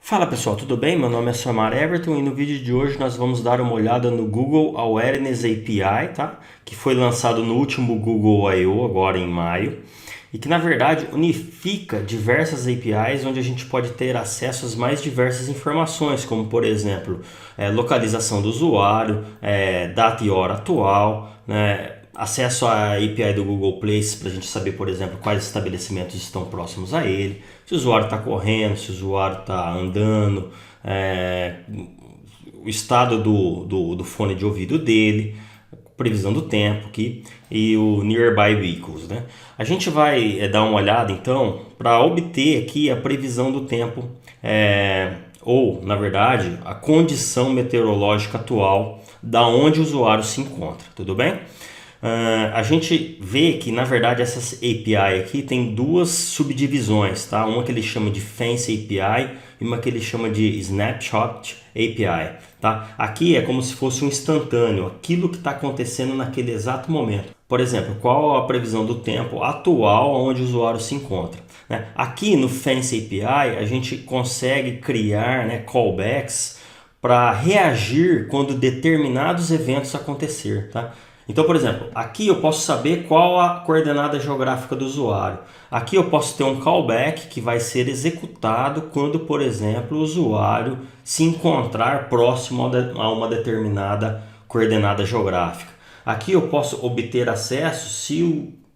Fala pessoal, tudo bem? Meu nome é Samar Everton e no vídeo de hoje nós vamos dar uma olhada no Google Awareness API, tá? Que foi lançado no último Google I/O, agora em maio, e que na verdade unifica diversas APIs onde a gente pode ter acesso às mais diversas informações, como por exemplo, localização do usuário, data e hora atual, né? Acesso à API do Google Place para a gente saber, por exemplo, quais estabelecimentos estão próximos a ele, se o usuário está correndo, se o usuário está andando, o estado do fone de ouvido dele, previsão do tempo aqui e o Nearby Vehicles, né? A gente vai dar uma olhada então para obter aqui a previsão do tempo, ou na verdade a condição meteorológica atual da onde o usuário se encontra, tudo bem? A gente vê que na verdade essas API aqui tem duas subdivisões, tá? Uma que ele chama de Fence API e uma que ele chama de Snapshot API, tá? Aqui é como se fosse um instantâneo, aquilo que está acontecendo naquele exato momento. Por exemplo, qual a previsão do tempo atual onde o usuário se encontra, né? Aqui no Fence API a gente consegue criar, né, callbacks para reagir quando determinados eventos acontecer, tá? Então, por exemplo, aqui eu posso saber qual a coordenada geográfica do usuário. Aqui eu posso ter um callback que vai ser executado quando, por exemplo, o usuário se encontrar próximo a uma determinada coordenada geográfica. Aqui eu posso obter acesso se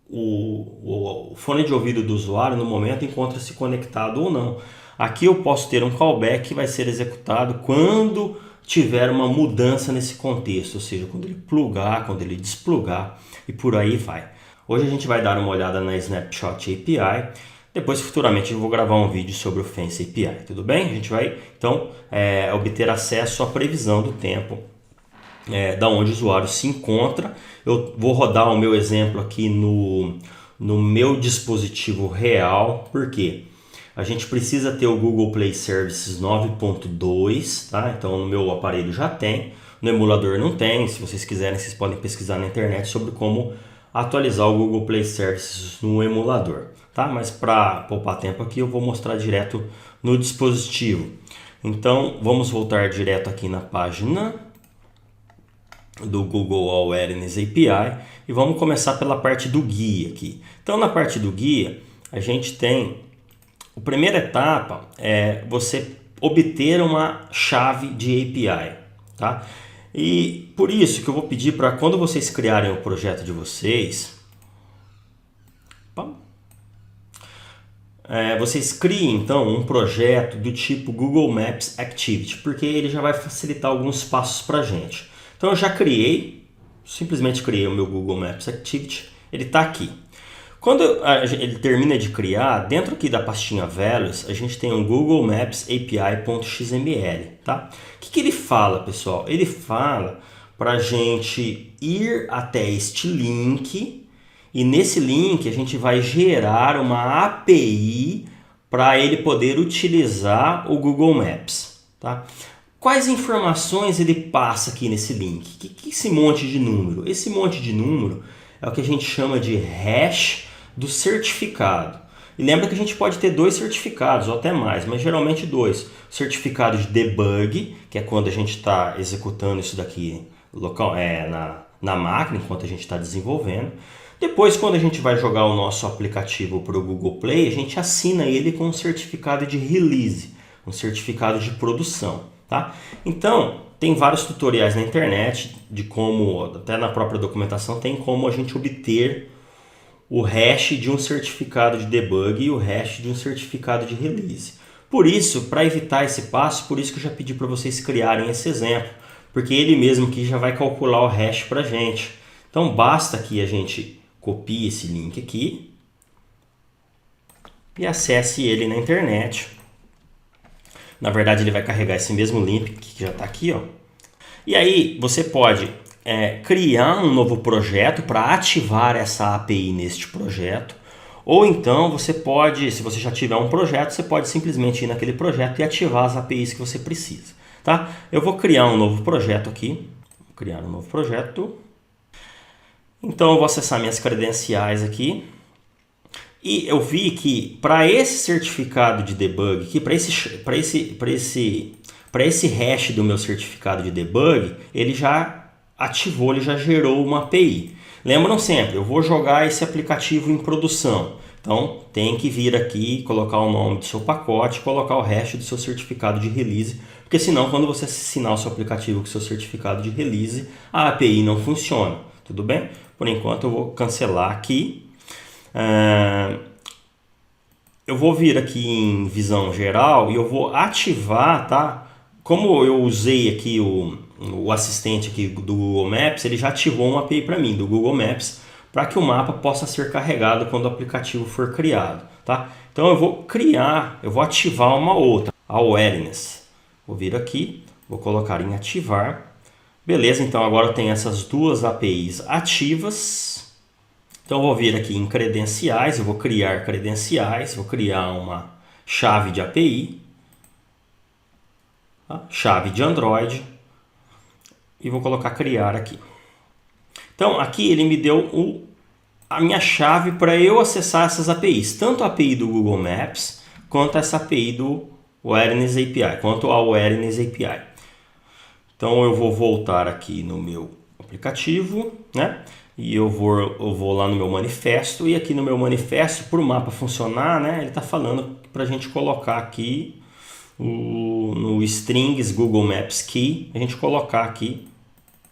o fone de ouvido do usuário no momento encontra-se conectado ou não. Aqui eu posso ter um callback que vai ser executado quando tiver uma mudança nesse contexto, ou seja, quando ele plugar, quando ele desplugar e por aí vai. Hoje a gente vai dar uma olhada na Snapshot API, depois futuramente eu vou gravar um vídeo sobre o Fence API, tudo bem? A gente vai então obter acesso à previsão do tempo da onde o usuário se encontra. Eu vou rodar o meu exemplo aqui no meu dispositivo real, por quê? A gente precisa ter o Google Play Services 9.2, tá? Então no meu aparelho já tem, no emulador não tem. Se vocês quiserem, vocês podem pesquisar na internet sobre como atualizar o Google Play Services no emulador, tá? Mas para poupar tempo aqui eu vou mostrar direto no dispositivo. Então vamos voltar direto aqui na página do Google Awareness API e vamos começar pela parte do guia aqui. Então na parte do guia a gente tem a primeira etapa é você obter uma chave de API, tá? E por isso que eu vou pedir para quando vocês criarem o projeto de vocês, vocês criem então um projeto do tipo Google Maps Activity, porque ele já vai facilitar alguns passos para a gente. Então eu já criei, simplesmente criei o meu Google Maps Activity, ele está aqui. Quando ele termina de criar, dentro aqui da pastinha Values, a gente tem um Google Maps API.xml, tá? O que ele fala, pessoal? Ele fala para a gente ir até este link e nesse link a gente vai gerar uma API para ele poder utilizar o Google Maps, tá? Quais informações ele passa aqui nesse link? Que esse monte de número? Esse monte de número é o que a gente chama de hash do certificado. E lembra que a gente pode ter dois certificados ou até mais, mas geralmente dois. O certificado de debug, que é quando a gente está executando isso daqui local, na máquina, enquanto a gente está desenvolvendo. Depois, quando a gente vai jogar o nosso aplicativo para o Google Play, a gente assina ele com um certificado de release, um certificado de produção, tá? Então, tem vários tutoriais na internet de como, até na própria documentação, tem como a gente obter o hash de um certificado de debug e o hash de um certificado de release. Por isso, para evitar esse passo, por isso que eu já pedi para vocês criarem esse exemplo, porque ele mesmo aqui já vai calcular o hash para a gente. Então basta que a gente copie esse link aqui e acesse ele na internet. Na verdade ele vai carregar esse mesmo link que já está aqui, ó. E aí você pode criar um novo projeto para ativar essa API neste projeto, ou então você pode, se você já tiver um projeto, você pode simplesmente ir naquele projeto e ativar as APIs que você precisa, tá? Eu vou criar um novo projeto aqui, vou criar um novo projeto, então eu vou acessar minhas credenciais aqui, E eu vi que para esse certificado de debug, aqui para esse hash do meu certificado de debug, ele já ativou, ele já gerou uma API. Lembram sempre, eu vou jogar esse aplicativo em produção. Então tem que vir aqui, colocar o nome do seu pacote, colocar o hash do seu certificado de release, porque senão quando você assinar o seu aplicativo com o seu certificado de release, a API não funciona. Tudo bem? Por enquanto eu vou cancelar aqui. Eu vou vir aqui em visão geral e eu vou ativar, tá? Como eu usei aqui o assistente aqui do Google Maps, ele já ativou uma API para mim do Google Maps para que o mapa possa ser carregado quando o aplicativo for criado, tá? Então eu vou ativar uma outra, a Awareness. Vou vir aqui, vou colocar em ativar. Beleza, então agora eu tenho essas duas APIs ativas. Então eu vou vir aqui em credenciais, eu vou criar credenciais, vou criar uma chave de API, tá? Chave de Android e vou colocar criar aqui. Então aqui ele me deu a minha chave para eu acessar essas APIs, tanto a API do Google Maps quanto essa API do Awareness API, quanto a Awareness API. Então eu vou voltar aqui no meu aplicativo, né? E eu vou lá no meu manifesto, e aqui no meu manifesto, para o mapa funcionar, né, ele está falando para a gente colocar aqui no strings Google Maps Key, a gente colocar aqui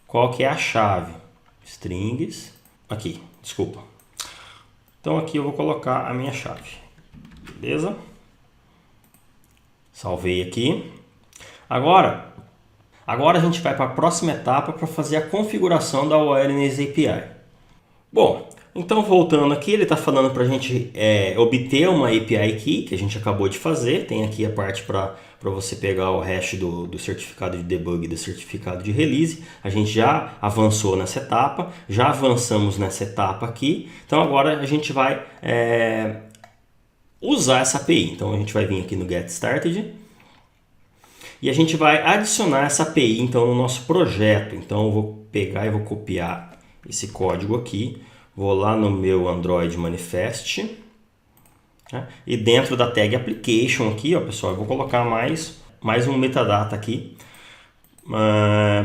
qual que é a chave. Strings, aqui, desculpa. Então aqui eu vou colocar a minha chave, beleza? Salvei aqui. Agora a gente vai para a próxima etapa para fazer a configuração da Awareness API. Bom, então voltando aqui, ele está falando para a gente obter uma API Key, que a gente acabou de fazer. Tem aqui a parte para você pegar o hash do certificado de debug e do certificado de release. A gente já avançou nessa etapa, já avançamos nessa etapa aqui. Então agora a gente vai usar essa API. Então a gente vai vir aqui no Get Started. E a gente vai adicionar essa API então no nosso projeto. Então eu vou pegar e vou copiar esse código aqui. Vou lá no meu Android Manifest. Né? E dentro da tag Application aqui, ó, pessoal, eu vou colocar mais um metadata aqui.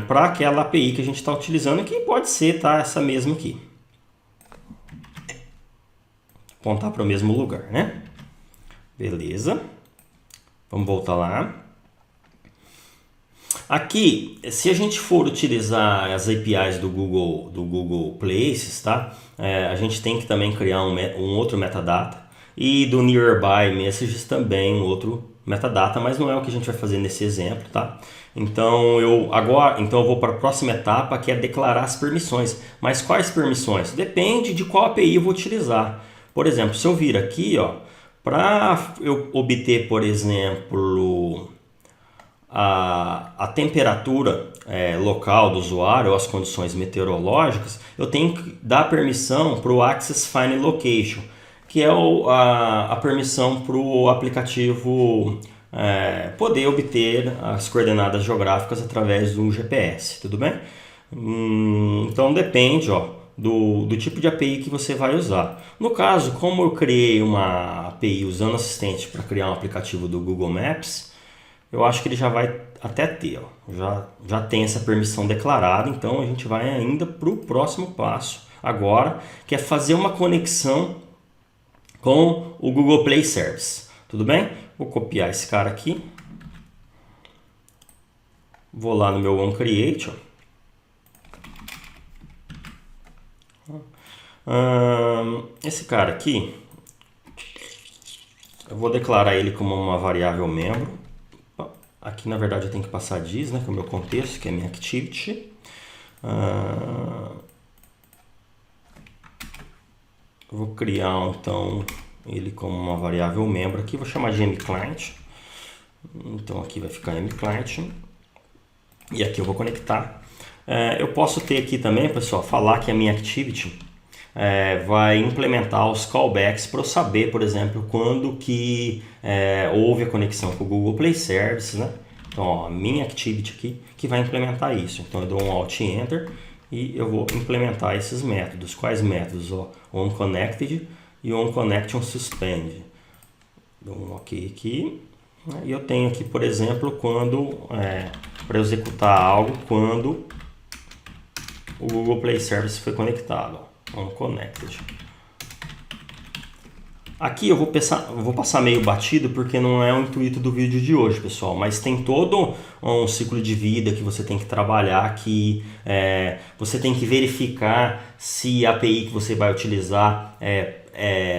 Para aquela API que a gente está utilizando, que pode ser essa mesma aqui. Apontar para o mesmo lugar, né? Beleza. Vamos voltar lá. Aqui, se a gente for utilizar as APIs do Google Places, tá? A gente tem que também criar um outro metadata, e do Nearby Messages também um outro metadata, mas não é o que a gente vai fazer nesse exemplo, tá? Então eu vou para a próxima etapa, que é declarar as permissões. Mas quais permissões? Depende de qual API eu vou utilizar. Por exemplo, se eu vir aqui, ó, para eu obter, por exemplo, a temperatura local do usuário ou as condições meteorológicas, eu tenho que dar permissão para o Access Fine Location, que é a permissão para o aplicativo poder obter as coordenadas geográficas através do GPS, tudo bem? Então depende, ó, do tipo de API que você vai usar. No caso, como eu criei uma API usando assistente para criar um aplicativo do Google Maps, eu acho que ele já vai até ter, ó, já tem essa permissão declarada. Então a gente vai ainda para o próximo passo agora, que é fazer uma conexão com o Google Play Service. Tudo bem? Vou copiar esse cara aqui. Vou lá no meu OneCreate. Esse cara aqui, eu vou declarar ele como uma variável membro. Aqui na verdade eu tenho que passar diz, né, que é o meu contexto, que é minha activity. Eu vou criar então ele como uma variável membro aqui, vou chamar de mClient. Então aqui vai ficar mClient. E aqui eu vou conectar. Eu posso ter aqui também, pessoal, falar que a minha activity vai implementar os callbacks para eu saber, por exemplo, quando que houve a conexão com o Google Play Service, né? Então, ó, a minha activity aqui que vai implementar isso. Então, eu dou um Alt Enter e eu vou implementar esses métodos. Quais métodos? Ó, onConnected e onConnection suspend. Dou um OK aqui. E eu tenho aqui, por exemplo, quando para executar algo quando o Google Play Service foi conectado. OnConnected. Aqui eu vou passar meio batido porque não é o intuito do vídeo de hoje, pessoal, mas tem todo um ciclo de vida que você tem que trabalhar, que você tem que verificar se a API que você vai utilizar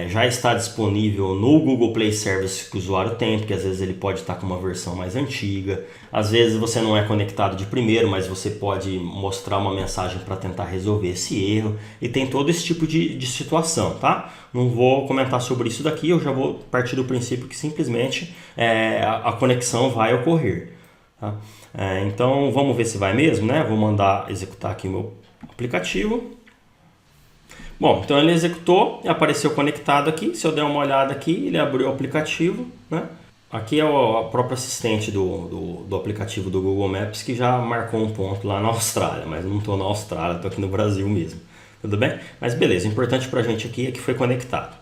já está disponível no Google Play Service que o usuário tem, porque às vezes ele pode estar com uma versão mais antiga, às vezes você não é conectado de primeiro, mas você pode mostrar uma mensagem para tentar resolver esse erro, e tem todo esse tipo de situação, tá? Não vou comentar sobre isso daqui, eu já vou partir do princípio que simplesmente a conexão vai ocorrer, tá? Então vamos ver se vai mesmo, né? Vou mandar executar aqui o meu aplicativo. Bom, então ele executou e apareceu conectado aqui. Se eu der uma olhada aqui, ele abriu o aplicativo, né? Aqui é o próprio assistente do aplicativo do Google Maps que já marcou um ponto lá na Austrália, mas não estou na Austrália, estou aqui no Brasil mesmo. Tudo bem? Mas beleza, o importante para a gente aqui é que foi conectado.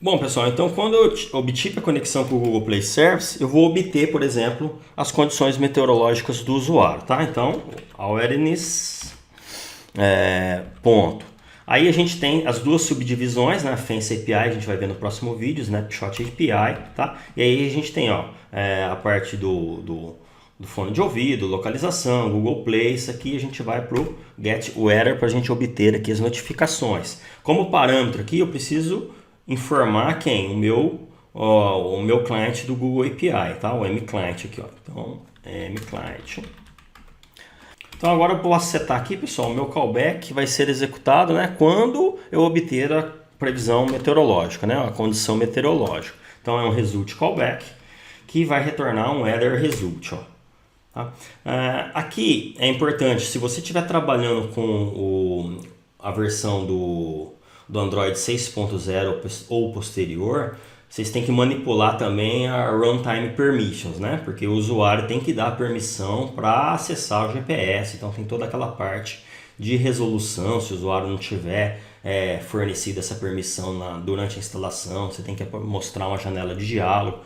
Bom, pessoal, então quando eu obtive a conexão com o Google Play Service, eu vou obter, por exemplo, as condições meteorológicas do usuário, tá? Então, awareness, ponto. Aí a gente tem as duas subdivisões, né? Fence API, a gente vai ver no próximo vídeo, Snapshot API, tá? E aí a gente tem a parte do fone de ouvido, localização, Google Play. Isso aqui a gente vai para o Get Weather para a gente obter aqui as notificações. Como parâmetro aqui, eu preciso informar quem? O meu cliente do Google API, tá? O mClient aqui, ó. Então, mClient. Então agora eu posso setar aqui, pessoal, o meu callback vai ser executado, né, quando eu obter a previsão meteorológica, né, a condição meteorológica. Então é um result callback que vai retornar um weather result. Ó, tá? Aqui é importante, se você estiver trabalhando com a versão do Android 6.0 ou posterior, vocês têm que manipular também a Runtime Permissions, né? Porque o usuário tem que dar permissão para acessar o GPS, então tem toda aquela parte de resolução, se o usuário não tiver fornecido essa permissão durante a instalação, você tem que mostrar uma janela de diálogo.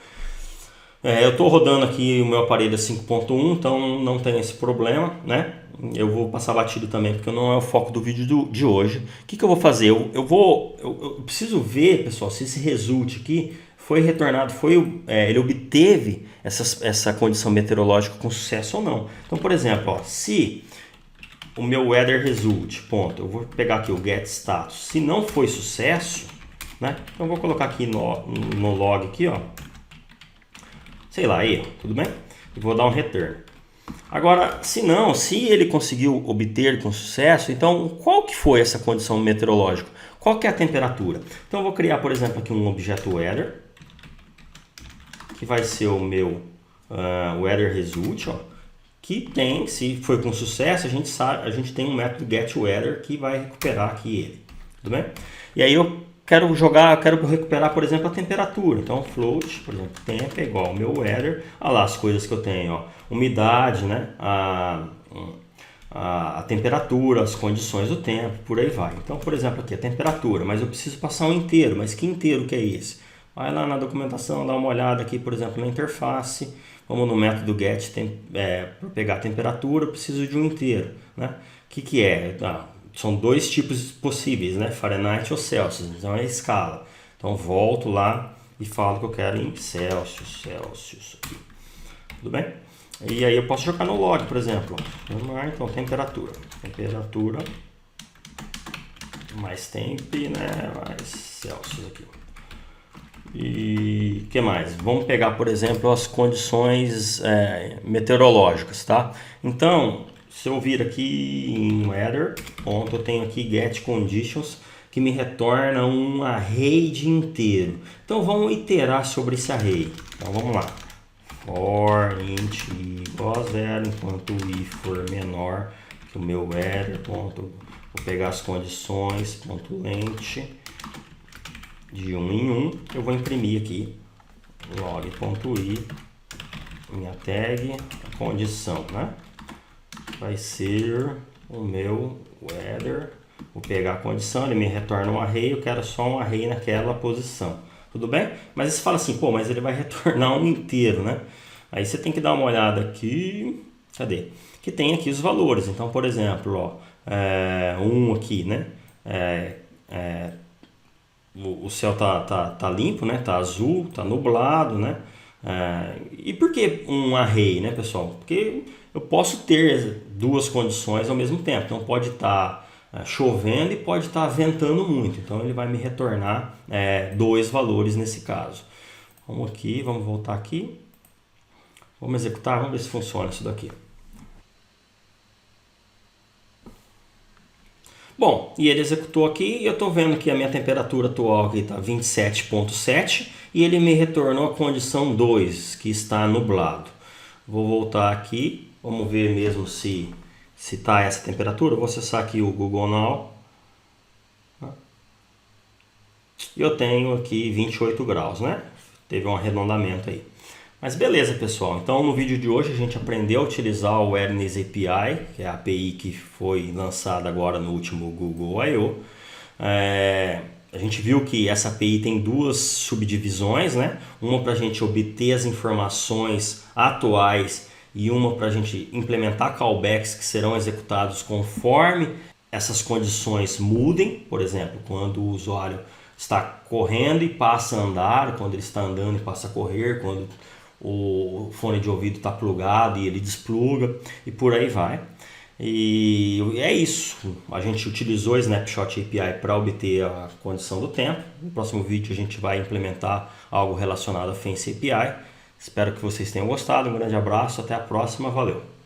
Eu estou rodando aqui o meu aparelho 5.1, então não tem esse problema, né? Eu vou passar batido também, porque não é o foco do vídeo de hoje. O que eu vou fazer? Eu preciso ver, pessoal, se esse result aqui foi retornado, ele obteve essa condição meteorológica com sucesso ou não. Então, por exemplo, se o meu weather result, ponto, eu vou pegar aqui o get status, se não foi sucesso, né? Então eu vou colocar aqui no log aqui, ó, sei lá, erro, tudo bem? E vou dar um return. Agora, se ele conseguiu obter com sucesso, então qual que foi essa condição meteorológica? Qual que é a temperatura? Então eu vou criar, por exemplo, aqui um objeto weather, que vai ser o meu weather result, ó, que tem, se foi com sucesso, a gente tem um método getWeather que vai recuperar aqui ele, tudo bem? E aí eu quero recuperar, por exemplo, a temperatura. Então, float, por exemplo, tempo é igual ao meu weather. Olha lá as coisas que eu tenho, ó. Umidade, né? A temperatura, as condições do tempo, por aí vai. Então, por exemplo, aqui a temperatura, mas eu preciso passar um inteiro. Mas que inteiro que é esse? Vai lá na documentação, dá uma olhada aqui, por exemplo, na interface. Vamos no método get, para pegar a temperatura, eu preciso de um inteiro, né? O que é? São dois tipos possíveis, né? Fahrenheit ou Celsius, então é a escala. Então volto lá e falo que eu quero em Celsius aqui. Tudo bem? E aí eu posso jogar no log, por exemplo. Então temperatura mais temp, né? Mais Celsius aqui. E o que mais? Vamos pegar, por exemplo, as condições meteorológicas, tá? Então, se eu vir aqui em weather, ponto, eu tenho aqui get conditions, que me retorna um array de inteiro. Então vamos iterar sobre esse array. Então vamos lá. For int igual a 0, enquanto o i for menor que o meu weather, ponto, vou pegar as condições, ponto length, de 1 em 1, eu vou imprimir aqui log.i, minha tag, a condição, né? Vai ser o meu weather, Vou pegar a condição, ele me retorna um array, eu quero só um array naquela posição. Tudo bem? Mas você fala assim, pô, mas ele vai retornar um inteiro, né? Aí você tem que dar uma olhada aqui, cadê? Que tem aqui os valores. Então, por exemplo, ó, um aqui, né? O céu tá limpo, né? Tá azul, tá nublado, né? E por que um array, né, pessoal? Porque eu posso ter duas condições ao mesmo tempo. Então pode estar chovendo e pode estar ventando muito. Então ele vai me retornar dois valores nesse caso. Vamos aqui, vamos voltar aqui. Vamos executar, vamos ver se funciona isso daqui. Bom, e ele executou aqui e eu estou vendo que a minha temperatura atual aqui está 27,7 e ele me retornou a condição 2, que está nublado. Vou voltar aqui, vamos ver mesmo se está essa temperatura. Vou acessar aqui o Google Now. E eu tenho aqui 28 graus, né? Teve um arredondamento aí. Mas beleza, pessoal. Então no vídeo de hoje a gente aprendeu a utilizar o Awareness API, que é a API que foi lançada agora no último Google I/O. A gente viu que essa API tem duas subdivisões, né? Uma para a gente obter as informações atuais e uma para a gente implementar callbacks que serão executados conforme essas condições mudem. Por exemplo, quando o usuário está correndo e passa a andar, quando ele está andando e passa a correr, quando o fone de ouvido está plugado e ele despluga e por aí vai. E é isso, a gente utilizou a Snapshot API para obter a condição do tempo. No próximo vídeo a gente vai implementar algo relacionado a Fence API. Espero que vocês tenham gostado, um grande abraço, até a próxima, valeu!